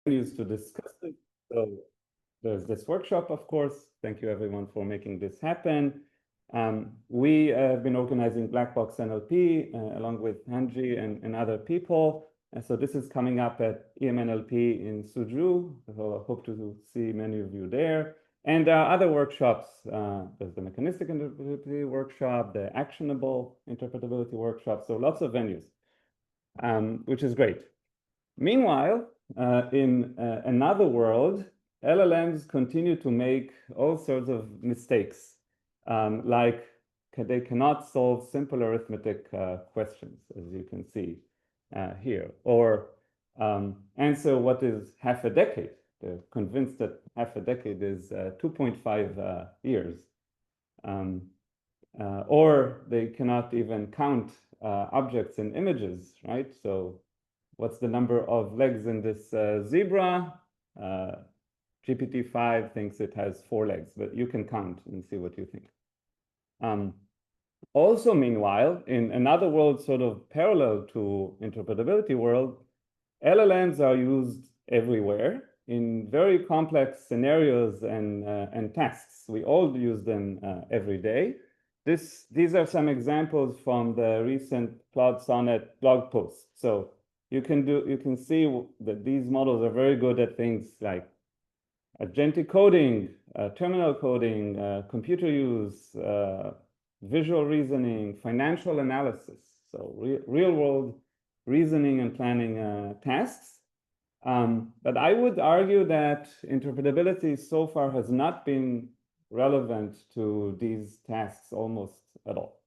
venues to discuss it. So there's this workshop, of course. Thank you everyone for making this happen. We have been organizing Black Box NLP along with Hanji and other people. And so this is coming up at EMNLP in Suzhou. So I hope to see many of you there. And there are other workshops. There's the Mechanistic Interpretability workshop, the Actionable Interpretability workshop. So lots of venues, which is great. Meanwhile, in another world, LLMs continue to make all sorts of mistakes, like they cannot solve simple arithmetic questions, as you can see here, or answer what is half a decade. They're convinced that half a decade is 2.5 years. Or they cannot even count objects and images, right? So what's the number of legs in this zebra? GPT-5 thinks it has 4 legs, but you can count and see what you think. Also, meanwhile, in another world sort of parallel to interpretability world, LLMs are used everywhere in very complex scenarios and tasks. We all use them every day. These are some examples from the recent Claude Sonnet blog post. So you can see that these models are very good at things like agentic coding, terminal coding, computer use, visual reasoning, financial analysis. So real world reasoning and planning tasks. But I would argue that interpretability so far has not been relevant to these tasks almost at all.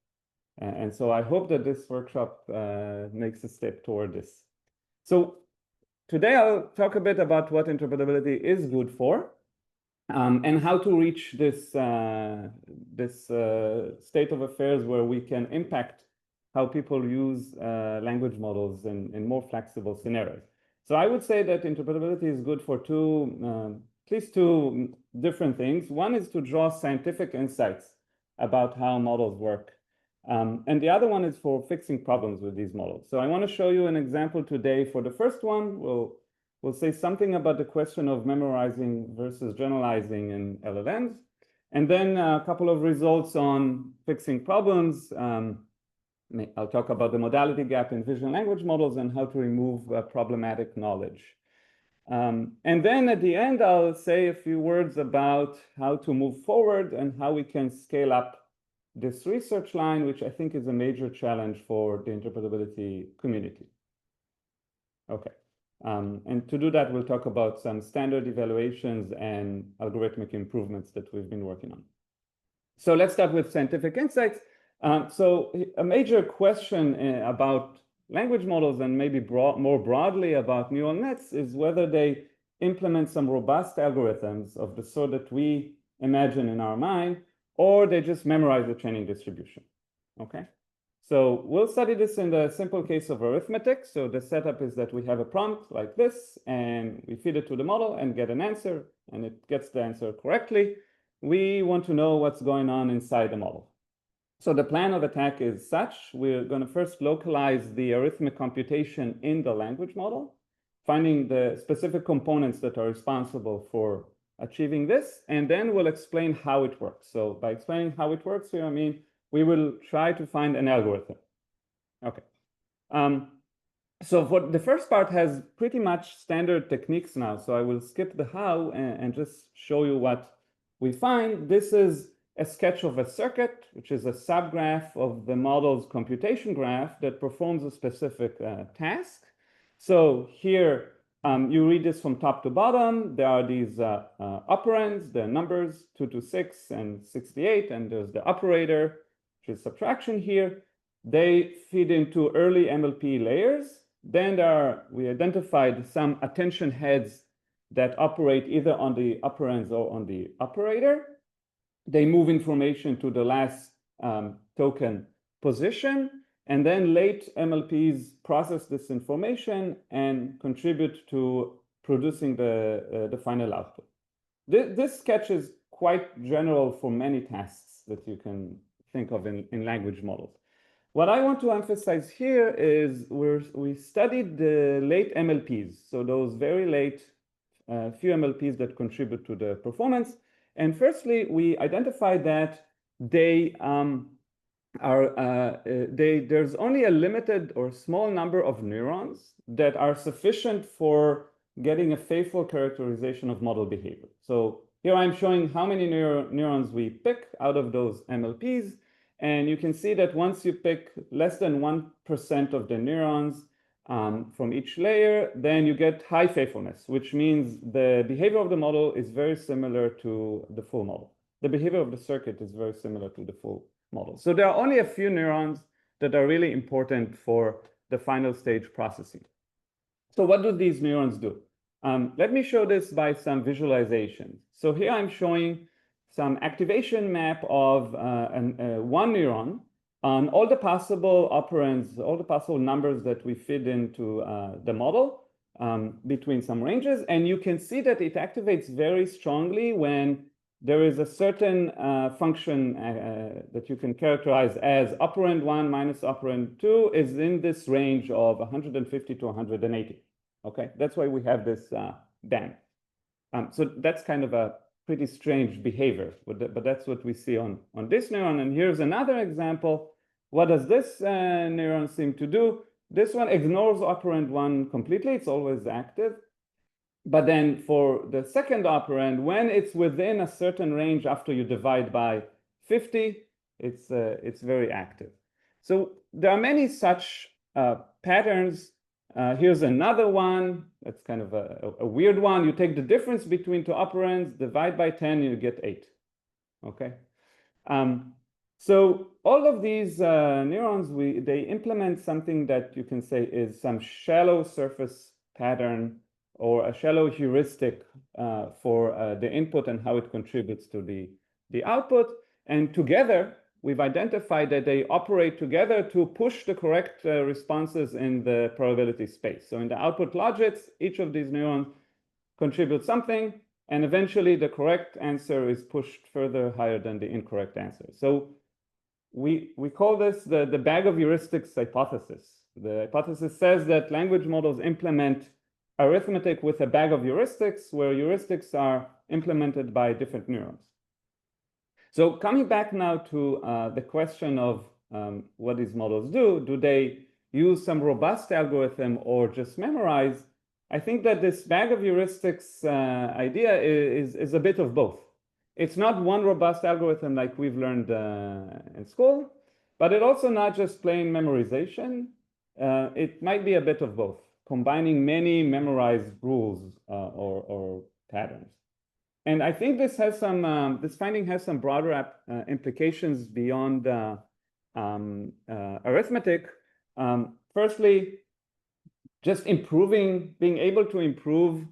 And so I hope that this workshop makes a step toward this. So today I'll talk a bit about what interpretability is good for, and how to reach this, state of affairs where we can impact how people use language models in more flexible scenarios. So I would say that interpretability is good for at least two different things. One is to draw scientific insights about how models work. And the other one is for fixing problems with these models. So I want to show you an example today. For the first one, we'll say something about the question of memorizing versus generalizing in LLMs. And then a couple of results on fixing problems. I'll talk about the modality gap in vision language models and how to remove problematic knowledge. And then at the end, I'll say a few words about how to move forward and how we can scale up this research line, which I think is a major challenge for the interpretability community. Okay. And to do that, we'll talk about some standard evaluations and algorithmic improvements that we've been working on. So let's start with scientific insights. So a major question about language models and maybe more broadly about neural nets is whether they implement some robust algorithms of the sort that we imagine in our mind, or they just memorize the training distribution, okay? So we'll study this in the simple case of arithmetic. So the setup is that we have a prompt like this, and we feed it to the model and get an answer, and it gets the answer correctly. We want to know what's going on inside the model. So the plan of attack is such: we're going to first localize the arithmetic computation in the language model, finding the specific components that are responsible for achieving this, and then we'll explain how it works. So by explaining how it works here, I mean, we will try to find an algorithm. Okay. So for the first part has pretty much standard techniques now. So I will skip the how and just show you what we find. This is a sketch of a circuit, which is a subgraph of the model's computation graph that performs a specific task. So here, you read this from top to bottom. There are these operands, the numbers 2 to 6 and 68, and there's the operator, which is subtraction here. They feed into early MLP layers. Then we identified some attention heads that operate either on the operands or on the operator. They move information to the last token position, and then late MLPs process this information and contribute to producing the final output. This sketch is quite general for many tasks that you can think of in language models. What I want to emphasize here is we studied the late MLPs, so those very late a few MLPs that contribute to the performance. And firstly, we identified that there's only a limited or small number of neurons that are sufficient for getting a faithful characterization of model behavior. So here I'm showing how many neurons we pick out of those MLPs. And you can see that once you pick less than 1% of the neurons from each layer, then you get high faithfulness, which means the behavior of the model is very similar to the full model. The behavior of the circuit is very similar to the full model. So there are only a few neurons that are really important for the final stage processing. So what do these neurons do? Let me show this by some visualizations. So here I'm showing some activation map of one neuron on all the possible operands, all the possible numbers that we feed into the model between some ranges. And you can see that it activates very strongly when there is a certain function that you can characterize as operand 1 minus operand 2 is in this range of 150 to 180. Okay, that's why we have this band. So that's kind of a pretty strange behavior, but that's what we see on this neuron. And here's another example. What does this neuron seem to do? This one ignores operand 1 completely. It's always active. But then for the second operand, when it's within a certain range after you divide by 50, it's very active. So there are many such patterns. Here's another one. That's kind of a weird one. You take the difference between two operands, divide by 10, you get 8. Okay. So all of these neurons, they implement something that you can say is some shallow surface pattern or a shallow heuristic for the input and how it contributes to the output. And together, we've identified that they operate together to push the correct responses in the probability space. So in the output logics, each of these neurons contributes something, and eventually the correct answer is pushed further higher than the incorrect answer. So we call this the bag of heuristics hypothesis. The hypothesis says that language models implement arithmetic with a bag of heuristics, where heuristics are implemented by different neurons. So coming back now to the question of what these models do they use some robust algorithm or just memorize? I think that this bag of heuristics idea is a bit of both. It's not one robust algorithm like we've learned in school, but it's also not just plain memorization. It might be a bit of both, combining many memorized rules or patterns. And I think this has some, this finding has some broader implications beyond arithmetic. Firstly, just being able to improve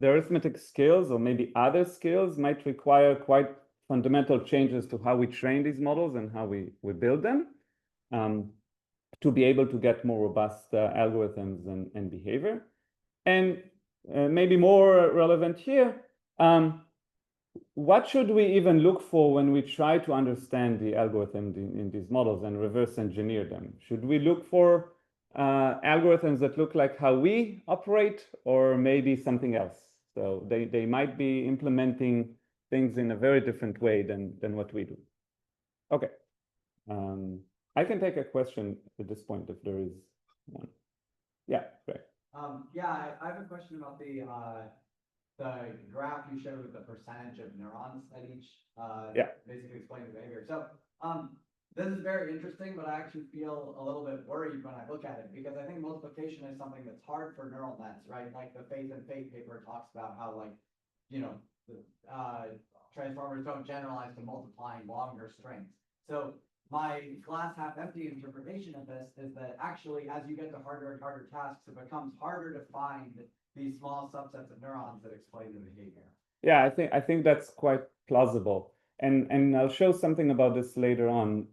the arithmetic skills or maybe other skills might require quite fundamental changes to how we train these models and how we build them to be able to get more robust algorithms and behavior. And maybe more relevant here, what should we even look for when we try to understand the algorithm in these models and reverse engineer them? Should we look for algorithms that look like how we operate, or maybe something else? So they might be implementing things in a very different way than what we do. Okay. I can take a question at this point if there is one. Yeah, great. Yeah, I have a question about the graph you showed with the percentage of neurons at each, basically explain the behavior. So this is very interesting, but I actually feel a little bit worried when I look at it, because I think multiplication is something that's hard for neural nets, right? Like the Faith and Fate paper talks about how, like, you know, transformers don't generalize to multiplying longer strings. So my glass half empty interpretation of this is that actually, as you get to harder and harder tasks, it becomes harder to find these small subsets of neurons that explain the behavior. Yeah, I think that's quite plausible. And I'll show something about this later on.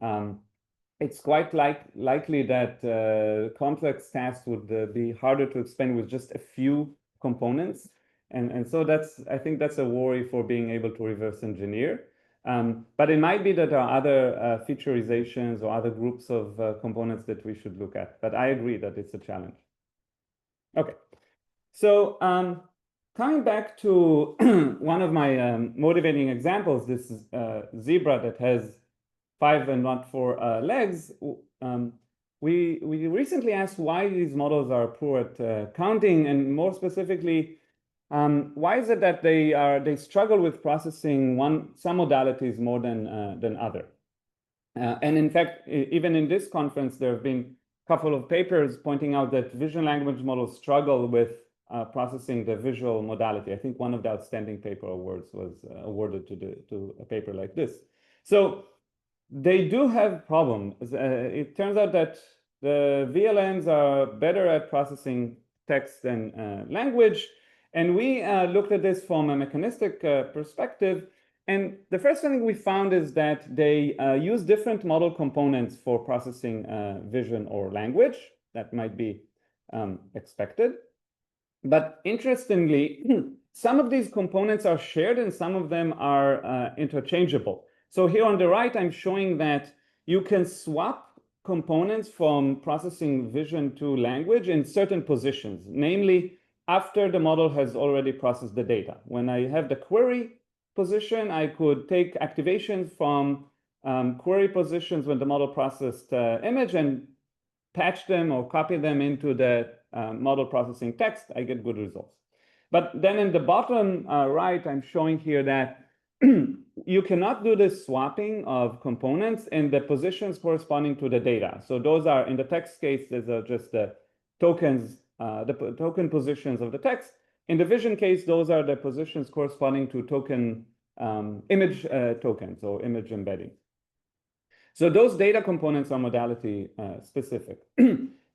It's quite likely that complex tasks would be harder to explain with just a few components. And so I think that's a worry for being able to reverse engineer. But it might be that there are other featureizations or other groups of components that we should look at. But I agree that it's a challenge. Okay. So coming back to one of my motivating examples, this zebra that has 5 and not 4 legs, we recently asked why these models are poor at counting, and more specifically, why is it that they struggle with processing some modalities more than other? And in fact, even in this conference, there have been a couple of papers pointing out that vision language models struggle with processing the visual modality. I think one of the outstanding paper awards was awarded to a paper like this. So they do have problems. It turns out that the VLMs are better at processing text than language. And we looked at this from a mechanistic perspective. And the first thing we found is that they use different model components for processing vision or language. That might be expected. But interestingly, some of these components are shared and some of them are interchangeable. So here on the right, I'm showing that you can swap components from processing vision to language in certain positions, namely after the model has already processed the data. When I have the query position, I could take activations from query positions when the model processed image and patch them or copy them into the model processing text. I get good results. But then in the bottom right, I'm showing here that you cannot do this swapping of components in the positions corresponding to the data. So those are, in the text case, these are just the tokens, the token positions of the text. In the vision case, those are the positions corresponding to token image tokens or image embedding. So those data components are modality specific.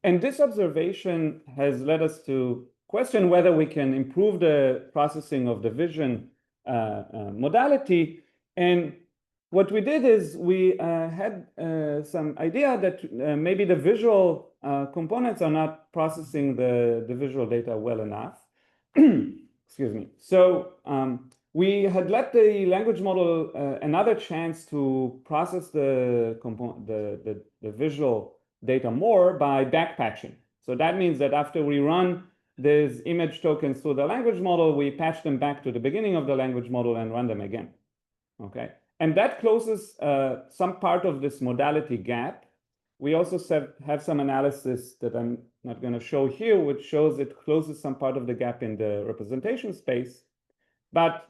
And this observation has led us to question whether we can improve the processing of the vision modality. And what we did is we had some idea that maybe the visual components are not processing the visual data well enough. Excuse me. So we had let the language model another chance to process the visual data more by backpatching. So that means that after we run these image tokens through the language model, we patch them back to the beginning of the language model and run them again. Okay, and that closes some part of this modality gap. We also have some analysis that I'm not going to show here, which shows it closes some part of the gap in the representation space. But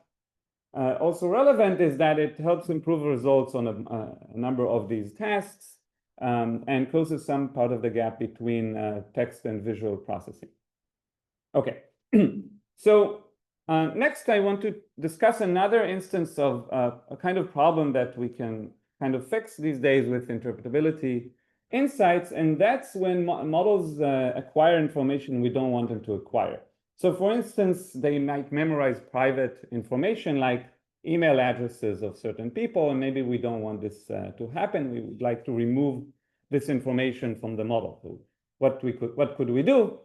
also relevant is that it helps improve results on a number of these tasks and closes some part of the gap between text and visual processing. Okay, so next I want to discuss another instance of a kind of problem that we can kind of fix these days with interpretability insights, and that's when models acquire information we don't want them to acquire. So for instance, they might memorize private information like email addresses of certain people, and maybe we don't want this to happen. We would like to remove this information from the model. So what could we do?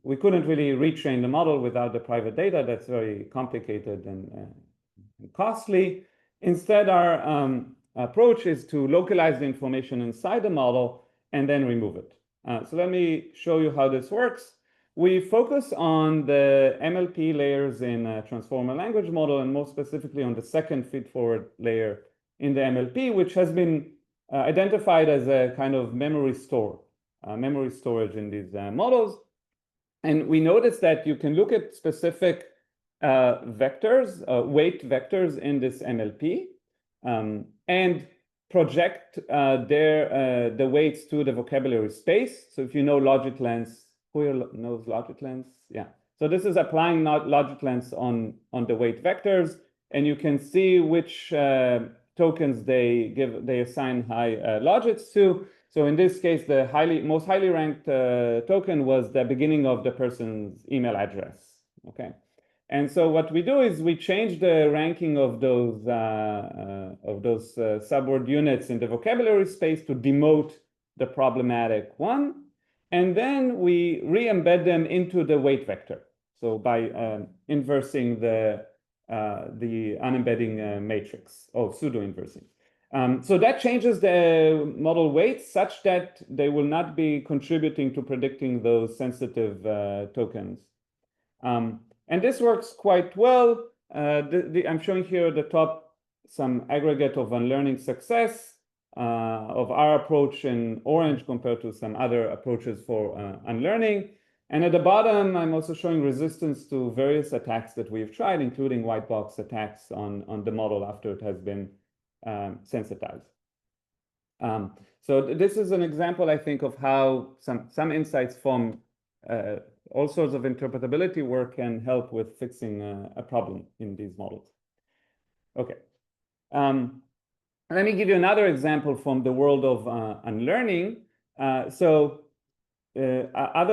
We couldn't really retrain the model without the private data. That's very complicated and costly. Instead, our approach is to localize the information inside the model and then remove it. So let me show you how this works. We focus on the MLP layers in a transformer language model, and more specifically on the second feed-forward layer in the MLP, which has been identified as a kind of memory storage in these models. And we notice that you can look at specific vectors, weight vectors in this MLP, and project the weights to the vocabulary space. So if you know logic lengths, who here knows logic lengths? Yeah. So this is applying logic lengths on the weight vectors, and you can see which tokens they assign high logits to. So in this case, the most highly ranked token was the beginning of the person's email address. Okay, and so what we do is we change the ranking of those subword units in the vocabulary space to demote the problematic one, and then we re-embed them into the weight vector. So by inversing the unembedding matrix, or pseudo-inversing. So that changes the model weights such that they will not be contributing to predicting those sensitive tokens. And And this works quite well. I'm showing here at the top some aggregate of unlearning success of our approach in orange compared to some other approaches for unlearning. And at the bottom, I'm also showing resistance to various attacks that we've tried, including white box attacks on the model after it has been sensitized. So this is an example, I think, of how some insights from all sorts of interpretability work can help with fixing a problem in these models. Okay. Let me give you another example from the world of unlearning. Other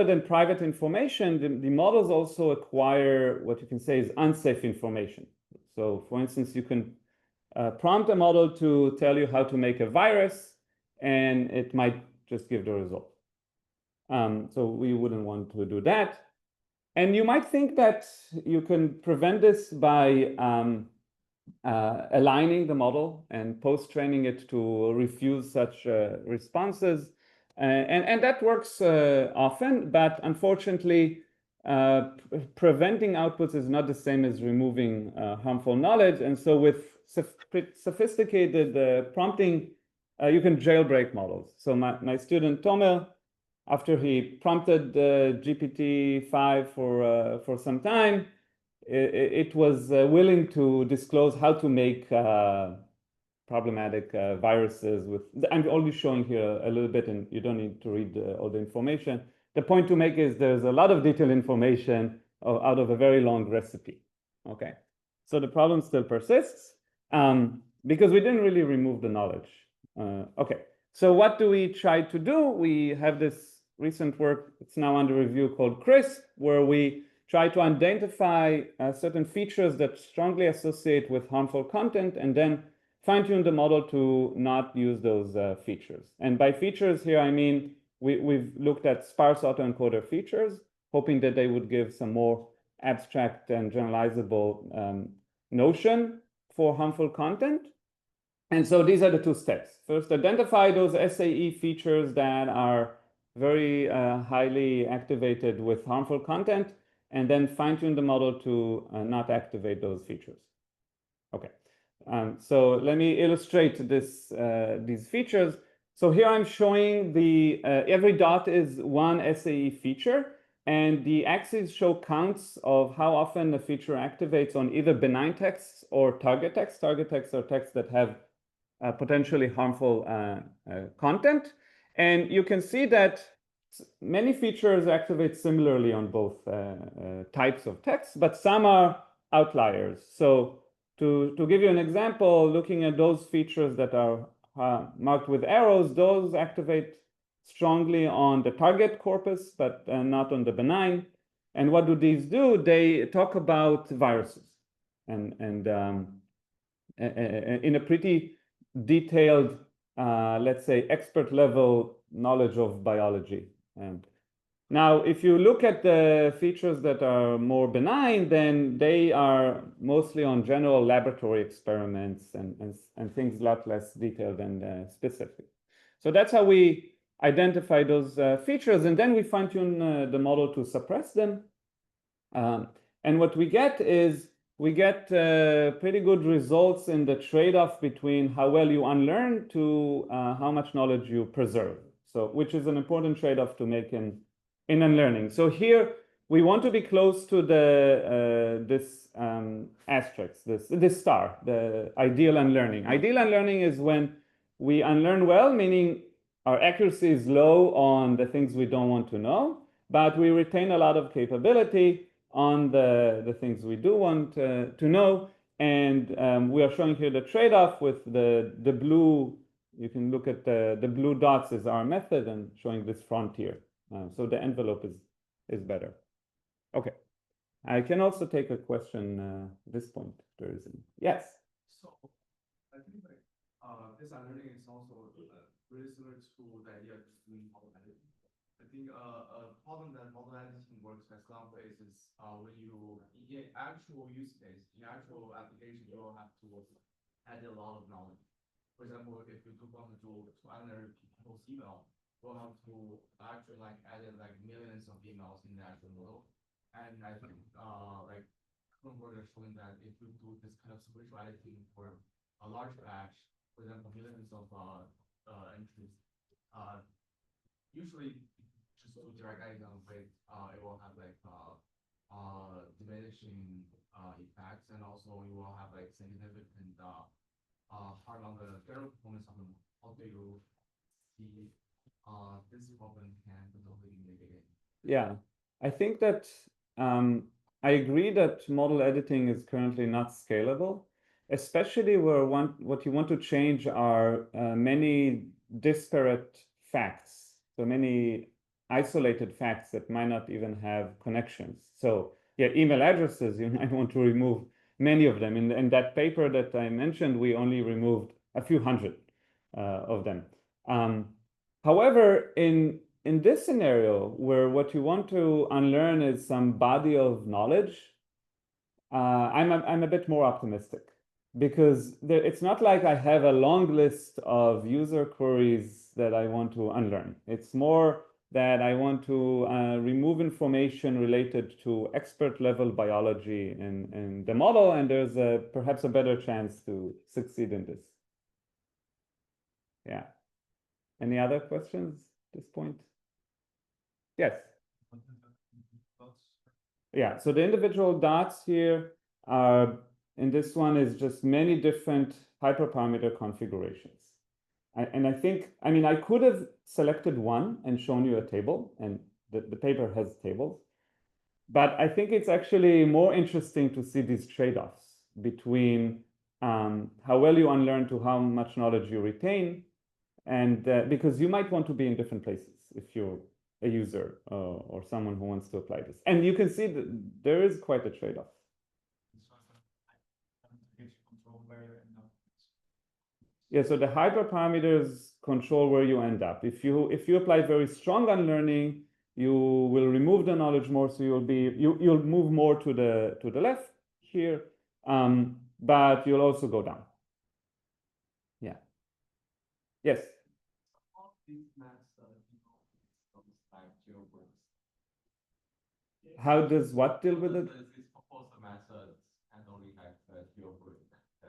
than private information, the models also acquire what you can say is unsafe information. So for instance, you can prompt a model to tell you how to make a virus, and it might just give the result. So we wouldn't want to do that. And you might think that you can prevent this by aligning the model and post-training it to refuse such responses. And that works often, but unfortunately, preventing outputs is not the same as removing harmful knowledge. And so with sophisticated prompting, you can jailbreak models. So my student Tomer, after he prompted GPT-5 for some time, it was willing to disclose how to make problematic viruses with, I'm only showing here a little bit, and you don't need to read all the information. The point to make is there's a lot of detailed information out of a very long recipe, okay? So the problem still persists because we didn't really remove the knowledge. Okay, so what do we try to do? We have this recent work, it's now under review, called CRISP, where we try to identify certain features that strongly associate with harmful content and then fine-tune the model to not use those features. And by features here, I mean, we've looked at sparse autoencoder features, hoping that they would give some more abstract and generalizable notion for harmful content. And so these are the two steps. First, identify those SAE features that are very highly activated with harmful content, and then fine-tune the model to not activate those features. Okay, so let me illustrate these features. So here I'm showing every dot is one SAE feature, and the axes show counts of how often the feature activates on either benign texts or target texts. Target texts are texts that have potentially harmful content. And you can see that many features activate similarly on both types of text, but some are outliers. So to give you an example, looking at those features that are marked with arrows, those activate strongly on the target corpus, but not on the benign. And what do these do? They talk about viruses and in a pretty detailed, let's say, expert level knowledge of biology. And now, if you look at the features that are more benign, then they are mostly on general laboratory experiments and things a lot less detailed and specific. So that's how we identify those features, and then we fine-tune the model to suppress them. And what we get is pretty good results in the trade-off between how well you unlearn to how much knowledge you preserve. So, which is an important trade-off to make in unlearning. So here we want to be close to this asterisk, this star, the ideal unlearning. Ideal unlearning is when we unlearn well, meaning our accuracy is low on the things we don't want to know, but we retain a lot of capability on the things we do want to know. And we are showing here the trade-off with the blue. You can look at the blue dots is our method and showing this frontier. So the envelope is better. Okay. I can also take a question at this point. There is yes. So I think like this unlearning is also really similar to the idea of just doing model editing. I think a problem that model editing works best nowadays is when you in actual use case, in actual application, you will have to add a lot of knowledge. For example, if you do want to analyze people's email, we'll have to actually like add like millions of emails in the actual model. And I think like work are showing that if you do this kind of sequential editing for a large batch, for example, millions of entries, usually just do direct editing on weight, it will have like diminishing effects, and also you will have like significant harm on the general performance of the model. How do you see this problem can totally be mitigated? Yeah, I think that I agree that model editing is currently not scalable, especially where what you want to change are many disparate facts, so many isolated facts that might not even have connections. So yeah, email addresses, you might want to remove many of them. In that paper that I mentioned, we only removed a few hundred of them. However, in this scenario, where what you want to unlearn is some body of knowledge, I'm a bit more optimistic, because it's not like I have a long list of user queries that I want to unlearn. It's more that I want to remove information related to expert level biology in the model, and there's perhaps a better chance to succeed in this. Yeah. Any other questions at this point? Yes. Yeah, so the individual dots here are, in this one is just many different hyperparameter configurations. And I think, I mean, I could have selected one and shown you a table, and the paper has tables, but I think it's actually more interesting to see these trade-offs between how well you unlearn to how much knowledge you retain, and because you might want to be in different places if you're a user or someone who wants to apply this. And you can see that there is quite a trade-off. Yeah, so the hyperparameters control where you end up. If you apply very strong unlearning, you will remove the knowledge more, so you'll move more to the left here, but you'll also go down. Yeah. Yes. How does what deal with it?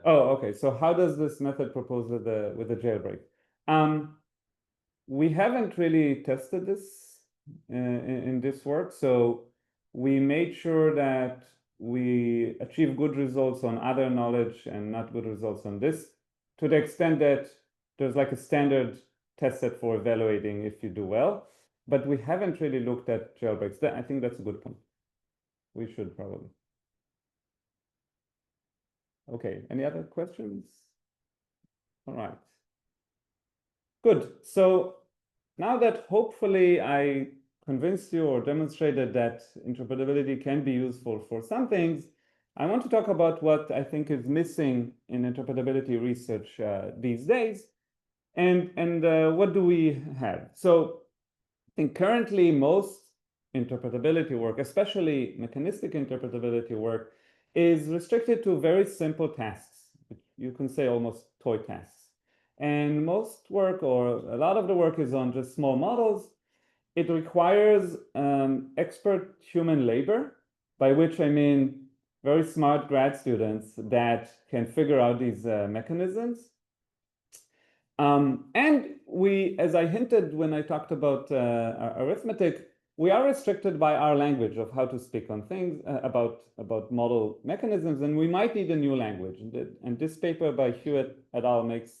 Oh, okay. So how does this method propose with the jailbreak? We haven't really tested this in this work, so we made sure that we achieve good results on other knowledge and not good results on this, to the extent that there's like a standard test set for evaluating if you do well, but we haven't really looked at jailbreaks. I think that's a good point. We should probably. Okay, any other questions? All right. Good. So now that hopefully I convinced you or demonstrated that interpretability can be useful for some things, I want to talk about what I think is missing in interpretability research these days, and what do we have? So I think currently most interpretability work, especially mechanistic interpretability work, is restricted to very simple tasks. You can say almost toy tasks. And most work, or a lot of the work, is on just small models. It requires expert human labor, by which I mean very smart grad students that can figure out these mechanisms. And we, as I hinted when I talked about arithmetic, we are restricted by our language of how to speak on things about model mechanisms, and we might need a new language. And this paper by Hewitt et al. Makes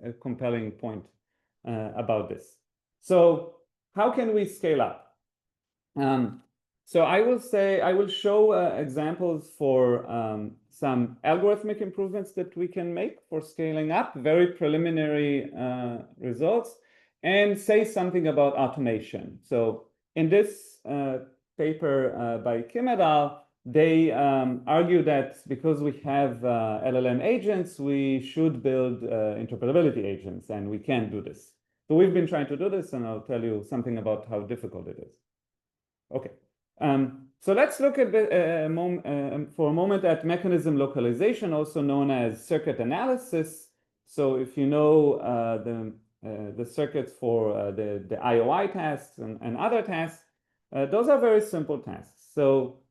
a compelling point about this. So how can we scale up? So I will show examples for some algorithmic improvements that we can make for scaling up, very preliminary results, and say something about automation. So in this paper by Kim et al., they argue that because we have LLM agents, we should build interpretability agents, and we can't do this. So we've been trying to do this, and I'll tell you something about how difficult it is. Okay. So let's look at for a moment at mechanism localization, also known as circuit analysis. So if you know the circuits for the IOI tasks and other tasks, those are very simple tasks. So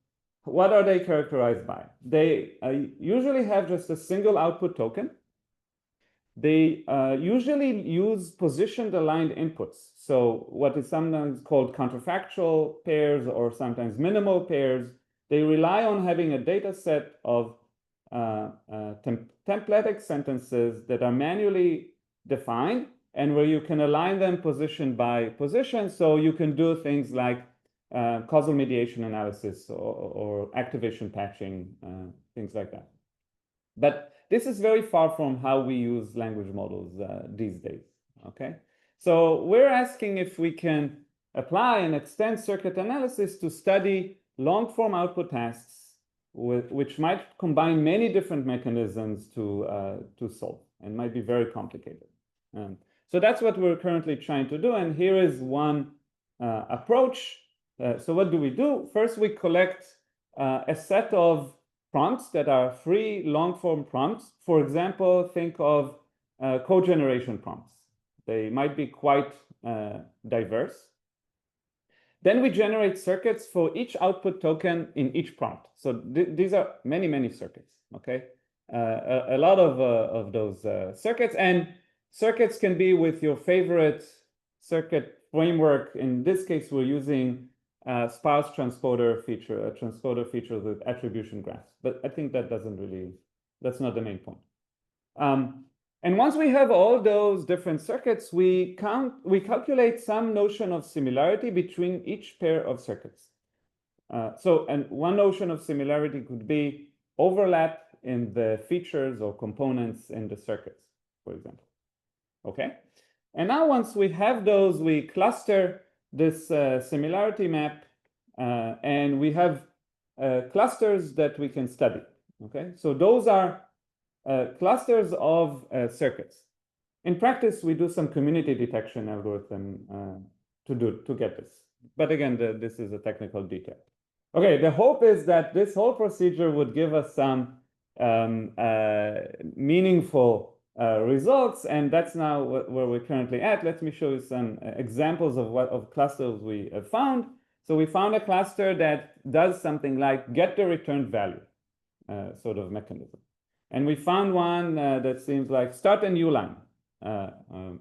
what are they characterized by? They usually have just a single output token. They usually use positioned aligned inputs. So what is sometimes called counterfactual pairs or sometimes minimal pairs. They rely on having a data set of templatic sentences that are manually defined and where you can align them position by position. So you can do things like causal mediation analysis or activation patching, things like that. But this is very far from how we use language models these days, okay? So we're asking if we can apply and extend circuit analysis to study long-form output tasks which might combine many different mechanisms to solve and might be very complicated. So that's what we're currently trying to do. And here is one approach. So what do? First, we collect a set of prompts that are free long-form prompts. For example, think of code generation prompts. They might be quite diverse. Then we generate circuits for each output token in each prompt. So these are many, many circuits, okay? A lot of those circuits. And circuits can be with your favorite circuit framework. In this case, we're using sparse transporter feature, a transporter feature with attribution graphs. But I think that that's not the main point. And once we have all those different circuits, we calculate some notion of similarity between each pair of circuits. And one notion of similarity could be overlap in the features or components in the circuits, for example. Okay? And now once we have those, we cluster this similarity map, and we have clusters that we can study. Okay, so those are clusters of circuits. In practice, we do some community detection algorithm to get this. But again, this is a technical detail. Okay, the hope is that this whole procedure would give us some meaningful results, and that's now where we're currently at. Let me show you some examples of clusters we have found. So we found a cluster that does something like get the returned value sort of mechanism. And we found one that seems like start a new line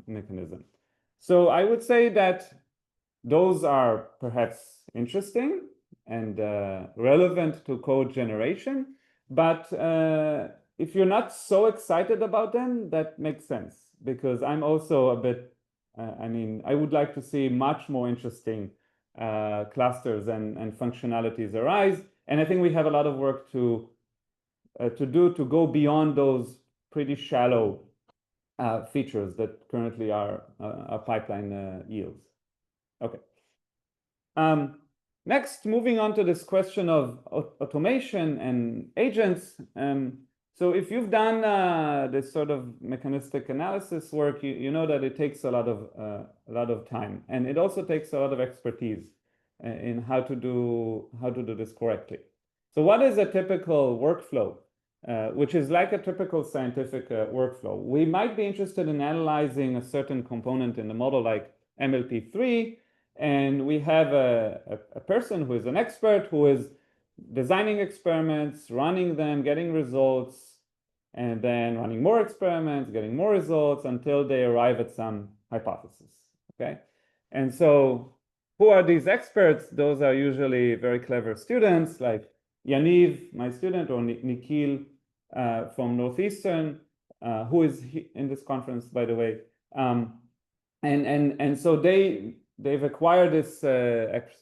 mechanism. So I would say that those are perhaps interesting and relevant to code generation, but if you're not so excited about them, that makes sense, because I'm also a bit, I would like to see much more interesting clusters and functionalities arise. And I think we have a lot of work to do to go beyond those pretty shallow features that currently our pipeline yields. Okay. Next, moving on to this question of automation and agents. So if you've done this sort of mechanistic analysis work, you know that it takes a lot of time, and it also takes a lot of expertise in how to do this correctly. So what is a typical workflow, which is like a typical scientific workflow? We might be interested in analyzing a certain component in the model, like MLP3, and we have a person who is an expert who is designing experiments, running them, getting results, and then running more experiments, getting more results until they arrive at some hypothesis, okay? And so who are these experts? Those are usually very clever students like Yaniv, my student, or Nikhil from Northeastern, who is in this conference, by the way. And so they've acquired this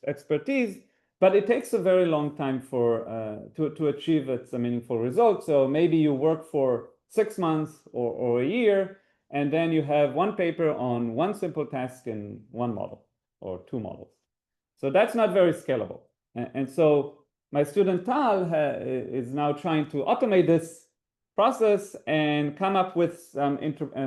expertise, but it takes a very long time to achieve a meaningful result. So maybe you work for 6 months or a year, and then you have one paper on one simple task in one model or 2 models. So that's not very scalable. And so my student Tal is now trying to automate this process and come up with some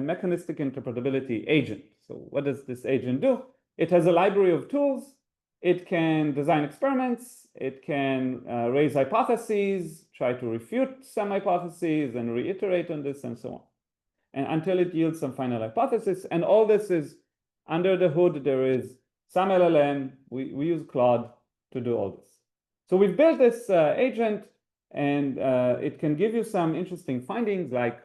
mechanistic interpretability agent. So what does this agent do? It has a library of tools. It can design experiments. It can raise hypotheses, try to refute some hypotheses and reiterate on this and so on, and until it yields some final hypothesis. And all this is under the hood. There is some LLM. We use Claude to do all this. So we've built this agent, and it can give you some interesting findings, like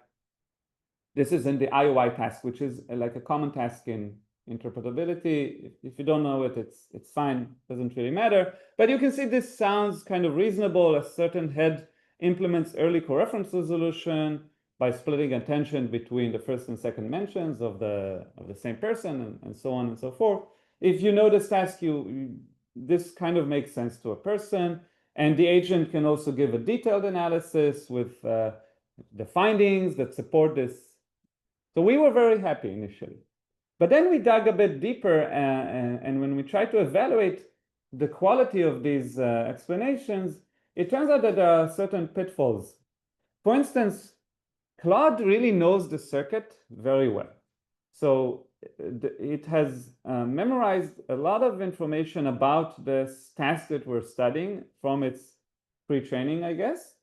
this is in the IOI task, which is like a common task in interpretability. If you don't know it, it's fine, doesn't really matter. But you can see this sounds kind of reasonable. A certain head implements early coreference resolution by splitting attention between the first and second mentions of the same person, and so on and so forth. If you know this task, this kind of makes sense to a person. And the agent can also give a detailed analysis with the findings that support this. So we were very happy initially. But then we dug a bit deeper, and when we tried to evaluate the quality of these explanations, it turns out that there are certain pitfalls. For instance, Claude really knows the circuit very well. So it has memorized a lot of information about this task that we're studying from its pre-training, I guess.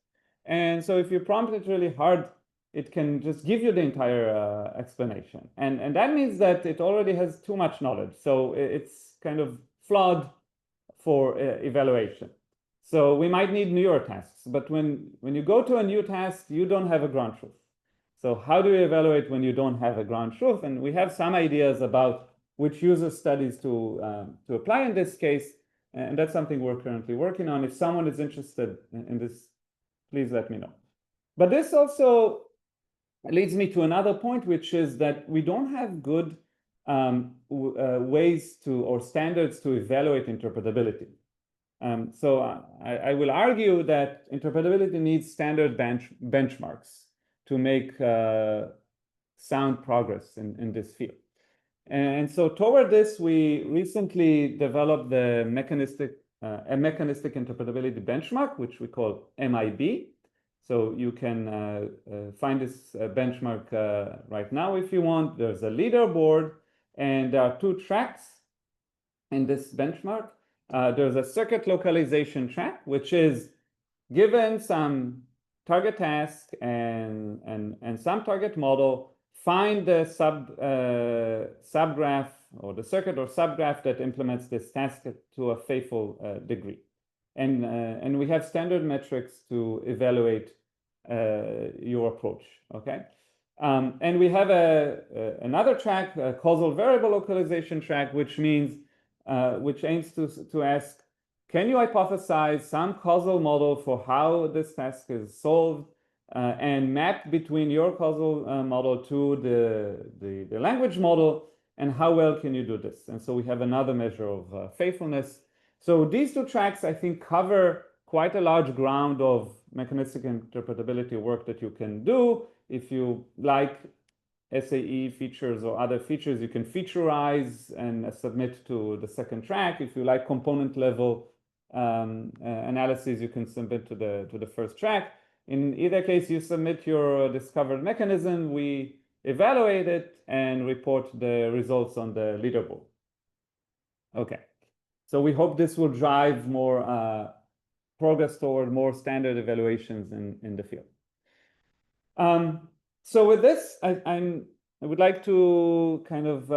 And so if you prompt it really hard, it can just give you the entire explanation. And that means that it already has too much knowledge. So it's kind of flawed for evaluation. So we might need newer tasks. But when you go to a new task, you don't have a ground truth. So how do you evaluate when you don't have a ground truth? And we have some ideas about which user studies to apply in this case. And that's something we're currently working on. If someone is interested in this, please let me know. But this also leads me to another point, which is that we don't have good ways to, or standards to evaluate interpretability. So I will argue that interpretability needs standard benchmarks to make sound progress in this field. And so toward this, we recently developed the a mechanistic interpretability benchmark, which we call MIB. So you can find this benchmark right now if you want. There's a leaderboard, and there are 2 tracks in this benchmark. There's a circuit localization track, which is given some target task and some target model, find the subgraph or the circuit or subgraph that implements this task to a faithful degree. And we have standard metrics to evaluate your approach, okay? And we have another track, a causal variable localization track, which means, which aims to ask, can you hypothesize some causal model for how this task is solved and map between your causal model to the language model, and how well can you do this? And so we have another measure of faithfulness. So these 2 tracks, I think, cover quite a large ground of mechanistic interpretability work that you can do. If you like SAE features or other features, you can featureize and submit to the second track. If you like component level analysis, you can submit to the first track. In either case, you submit your discovered mechanism, we evaluate it and report the results on the leaderboard. Okay, so we hope this will drive more progress toward more standard evaluations in the field. So with this, I would like to kind of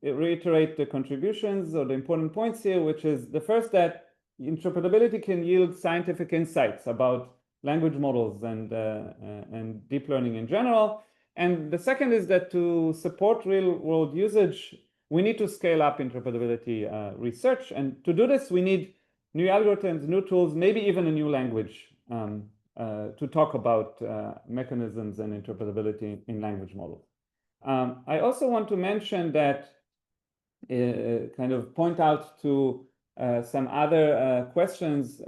reiterate the contributions or the important points here, which is the first, that interpretability can yield scientific insights about language models and deep learning in general. And the second is that to support real-world usage, we need to scale up interpretability research. And to do this, we need new algorithms, new tools, maybe even a new language to talk about mechanisms and interpretability in language models. I also want to mention that, kind of point out to some other questions.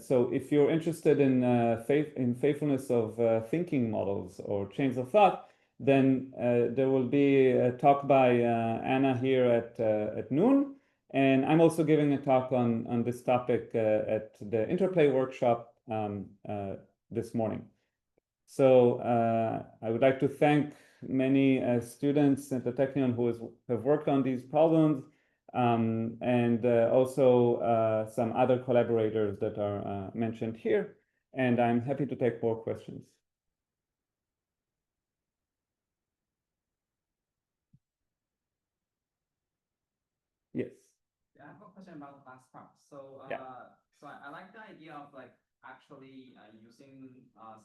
So if you're interested in faithfulness of thinking models or chains of thought, then there will be a talk by Anna here at noon. And I'm also giving a talk on this topic at the Interplay workshop this morning. So I would like to thank many students at the Technion who have worked on these problems, and also some other collaborators that are mentioned here. And I'm happy to take more questions. Yes. I have a question about the last part. So, Yeah. So I like the idea of like actually using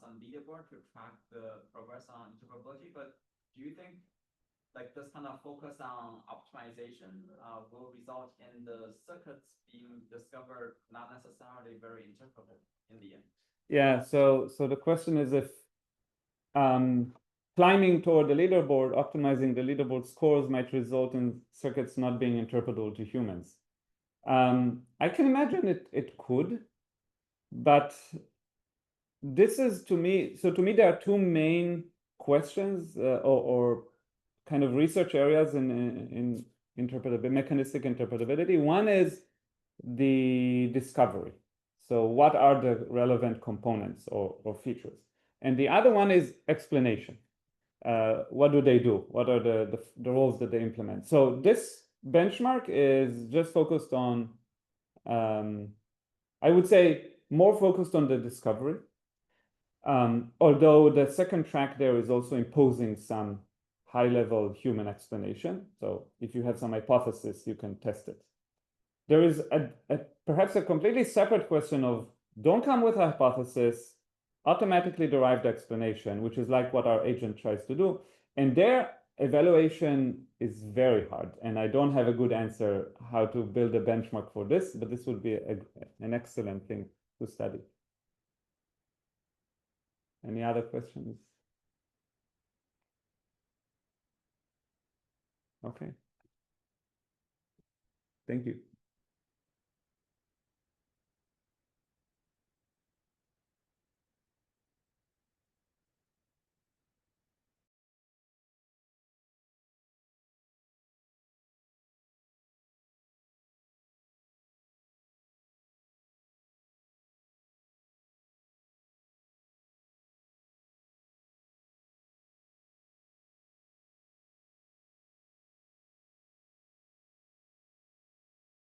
some leaderboard to track the progress on interpretability, but do you think like this kind of focus on optimization will result in the circuits being discovered not necessarily very interpretable in the end? Yeah, so the question is if climbing toward the leaderboard, optimizing the leaderboard scores might result in circuits not being interpretable to humans. I can imagine it could, but this is to me there are two main questions or kind of research areas in mechanistic interpretability. One is the discovery. So what are the relevant components or features? And the other one is explanation. What do they do? What are the roles that they implement? So this benchmark is just focused on, I would say, more focused on the discovery. Although the second track there is also imposing some high-level human explanation. So if you have some hypothesis, you can test it. There is perhaps a completely separate question of don't come with a hypothesis, automatically derive the explanation, which is like what our agent tries to do. And their evaluation is very hard. And I don't have a good answer how to build a benchmark for this, but this would be an excellent thing to study. Any other questions? Okay. Thank you.